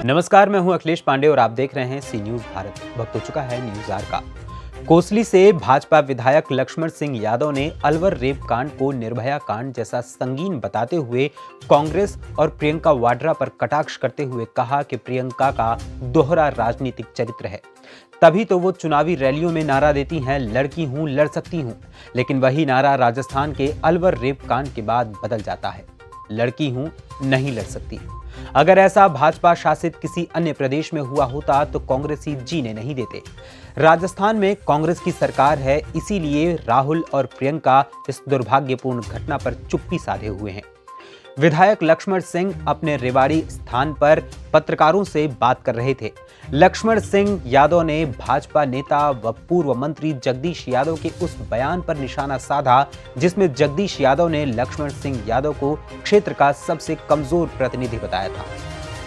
नमस्कार, मैं हूं अखिलेश पांडे और आप देख रहे हैं सी न्यूज भारत। वक्त हो चुका है न्यूज आवर का। कोसली से भाजपा विधायक लक्ष्मण सिंह यादव ने अलवर रेप कांड को निर्भया कांड जैसा संगीन बताते हुए कांग्रेस और प्रियंका वाड्रा पर कटाक्ष करते हुए कहा कि प्रियंका का दोहरा राजनीतिक चरित्र है। तभी तो वो चुनावी रैलियों में नारा देती हैं, लड़की हूं, लड़ सकती हूं। लेकिन वही नारा राजस्थान के अलवर रेप कांड के बाद बदल जाता है, लड़की हूं, नहीं लड़ सकती। अगर ऐसा भाजपा शासित किसी अन्य प्रदेश में हुआ होता तो कांग्रेसी जीने नहीं देते। राजस्थान में कांग्रेस की सरकार है, इसीलिए राहुल और प्रियंका इस दुर्भाग्यपूर्ण घटना पर चुप्पी साधे हुए हैं। विधायक लक्ष्मण सिंह अपने रेवाड़ी स्थान पर पत्रकारों से बात कर रहे थे। लक्ष्मण सिंह यादव ने भाजपा नेता व पूर्व मंत्री जगदीश यादव के उस बयान पर निशाना साधा जिसमें जगदीश यादव ने लक्ष्मण सिंह यादव को क्षेत्र का सबसे कमजोर प्रतिनिधि बताया था।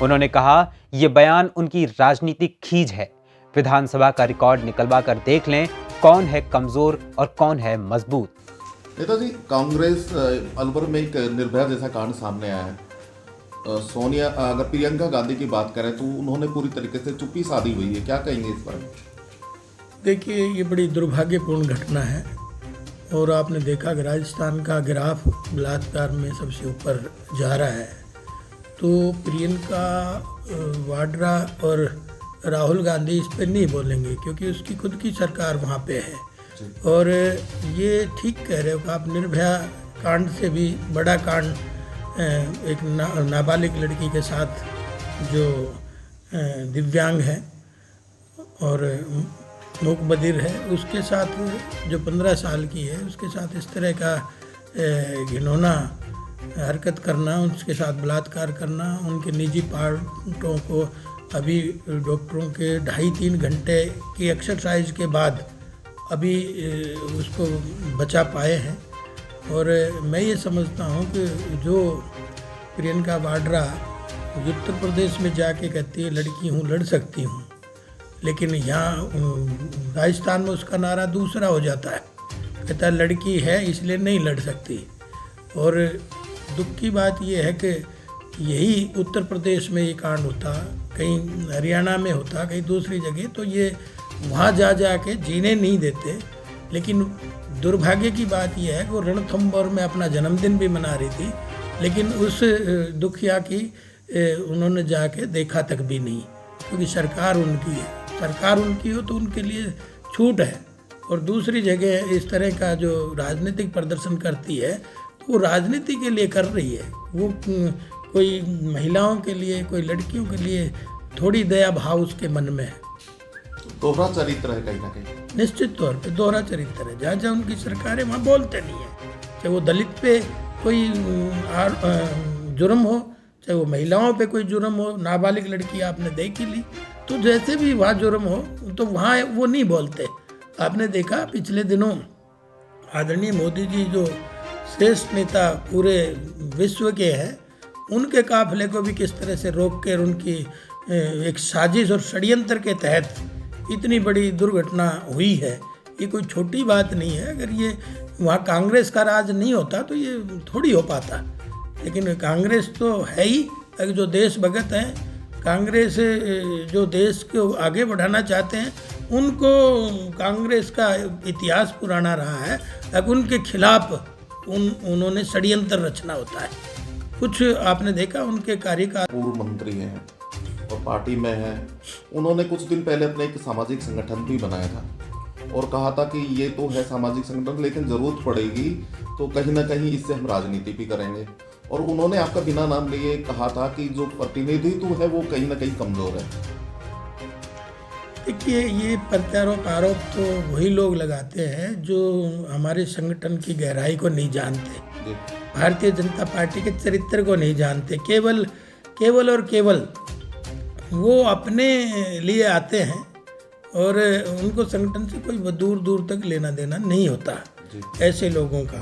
उन्होंने कहा, यह बयान उनकी राजनीतिक खींच है। विधानसभा का रिकॉर्ड निकलवा कर देख लें कौन है कमजोर और कौन है मजबूत। नेताजी, कांग्रेस अलवर में एक निर्भया जैसा कांड सामने आया है। सोनिया, अगर प्रियंका गांधी की बात करें तो उन्होंने पूरी तरीके से चुप्पी साधी हुई है, क्या कहेंगे इस पर? देखिए, ये बड़ी दुर्भाग्यपूर्ण घटना है और आपने देखा कि राजस्थान का ग्राफ बलात्कार में सबसे ऊपर जा रहा है। तो प्रियंका वाड्रा और राहुल गांधी इस पर नहीं बोलेंगे क्योंकि उसकी खुद की सरकार वहाँ पे है। और ये ठीक कह रहे हो कि आप निर्भया कांड से भी बड़ा कांड एक नाबालिग लड़की के साथ जो दिव्यांग है और मूक बधिर है उसके साथ, जो 15 साल की है, उसके साथ इस तरह का घिनौना हरकत करना, उसके साथ बलात्कार करना, उनके निजी पार्टों को अभी डॉक्टरों के 2.5-3 घंटे की एक्सरसाइज के बाद अभी उसको बचा पाए हैं। और मैं ये समझता हूँ कि जो प्रियंका वाड्रा उत्तर प्रदेश में जाके कहती है लड़की हूँ, लड़ सकती हूँ, लेकिन यहाँ राजस्थान में उसका नारा दूसरा हो जाता है, कहता है लड़की है इसलिए नहीं लड़ सकती। और दुख की बात ये है कि यही उत्तर प्रदेश में ये कांड होता, कहीं हरियाणा में होता, कहीं दूसरी जगह, तो ये वहाँ जा के जीने नहीं देते। लेकिन दुर्भाग्य की बात यह है कि वो रणथंभौर में अपना जन्मदिन भी मना रही थी, लेकिन उस दुखिया की उन्होंने जाके देखा तक भी नहीं, क्योंकि सरकार उनकी है। सरकार उनकी हो तो उनके लिए छूट है। और दूसरी जगह इस तरह का जो राजनीतिक प्रदर्शन करती है तो वो राजनीति के लिए कर रही है, वो कोई महिलाओं के लिए, कोई लड़कियों के लिए थोड़ी दया भाव उसके मन में है। दोहरा चरित्र है कहीं ना कहीं। निश्चित तौर पे दोहरा चरित्र है। जहाँ जहाँ उनकी सरकार है वहाँ बोलते नहीं है, चाहे वो दलित पे कोई जुर्म हो, चाहे वो महिलाओं पे कोई जुर्म हो, नाबालिग लड़की आपने देख ही ली, तो जैसे भी वहाँ जुर्म हो तो वहाँ वो नहीं बोलते। आपने देखा पिछले दिनों आदरणीय मोदी जी जो श्रेष्ठ नेता पूरे विश्व के हैं, उनके काफिले को भी किस तरह से रोक कर उनकी एक साजिश और षड्यंत्र के तहत इतनी बड़ी दुर्घटना हुई है। ये कोई छोटी बात नहीं है। अगर ये वहाँ कांग्रेस का राज नहीं होता तो ये थोड़ी हो पाता, लेकिन कांग्रेस तो है ही। अगर जो देश भगत हैं, कांग्रेस जो देश को आगे बढ़ाना चाहते हैं, उनको कांग्रेस का इतिहास पुराना रहा है। अब उनके खिलाफ उन्होंने षड्यंत्र रचना होता है। कुछ आपने देखा उनके कार्यकाल, पूर्व मंत्री हैं और पार्टी में है, उन्होंने कुछ दिन पहले अपने एक सामाजिक संगठन भी बनाया था और कहा था कि ये तो है सामाजिक संगठन, लेकिन ज़रूरत पड़ेगी तो कहीं ना कहीं इससे हम राजनीति भी करेंगे। और उन्होंने आपका बिना नाम लिए कहा था कि जो प्रतिनिधित्व है वो कहीं ना कहीं कमज़ोर है। देखिए, ये प्रत्यारोप आरोप तो वही लोग लगाते हैं जो हमारे संगठन की गहराई को नहीं जानते, भारतीय जनता पार्टी के चरित्र को नहीं जानते। केवल और केवल वो अपने लिए आते हैं और उनको संगठन से कोई दूर दूर तक लेना देना नहीं होता ऐसे लोगों का।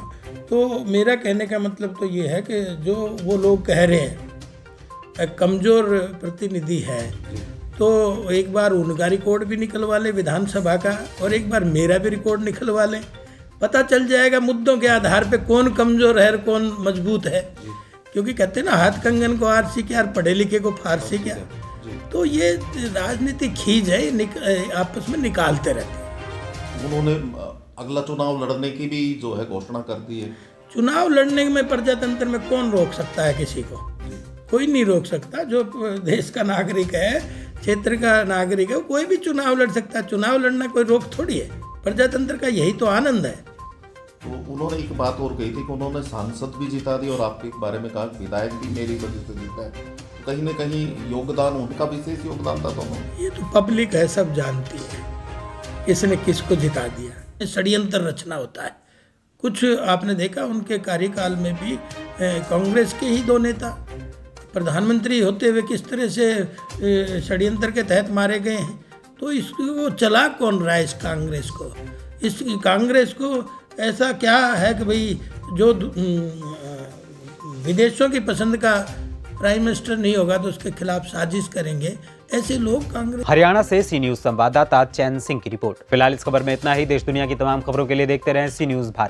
तो मेरा कहने का मतलब तो ये है कि जो वो लोग कह रहे हैं कमज़ोर प्रतिनिधि है, तो एक बार उनका रिकॉर्ड भी निकलवा लें विधानसभा का और एक बार मेरा भी रिकॉर्ड निकलवा लें, पता चल जाएगा मुद्दों के आधार पे कौन कमज़ोर है और कौन मजबूत है। क्योंकि कहते हैं ना, हाथ कंगन को आरसी क्या और पढ़े लिखे को फारसी क्या। तो ये राजनीतिक खींच है, आपस में निकालते रहते हैं। उन्होंने अगला चुनाव लड़ने की भी जो है घोषणा कर दी है। चुनाव लड़ने में प्रजातंत्र में कौन रोक सकता है किसी को? कोई नहीं रोक सकता। जो देश का नागरिक है, क्षेत्र का नागरिक है, कोई भी चुनाव लड़ सकता है। चुनाव लड़ना कोई रोक थोड़ी है। प्रजातंत्र का यही तो आनंद है। तो उन्होंने एक बात और कही थी कि उन्होंने सांसद भी जिता दी और आपके बारे में कहा विधायक भी मेरी वजह से जीता है। तो कहीं ना कहीं योगदान उनका विशेष योगदान था दोनों। ये तो पब्लिक है, सब जानती है किसने किसको जिता दिया। षड्यंत्र रचना होता है। कुछ आपने देखा उनके कार्यकाल में भी कांग्रेस के ही 2 नेता प्रधानमंत्री होते हुए किस तरह से षड्यंत्र के तहत मारे गए हैं। तो इसको चला कौन रहा है इस कांग्रेस को? इस कांग्रेस को ऐसा क्या है कि भाई जो विदेशों की पसंद का प्राइम मिनिस्टर नहीं होगा तो उसके खिलाफ साजिश करेंगे? ऐसे लोग कांग्रेस। हरियाणा से सी न्यूज संवाददाता चैन सिंह की रिपोर्ट। फिलहाल इस खबर में इतना ही। देश दुनिया की तमाम खबरों के लिए देखते रहें सी न्यूज भारत।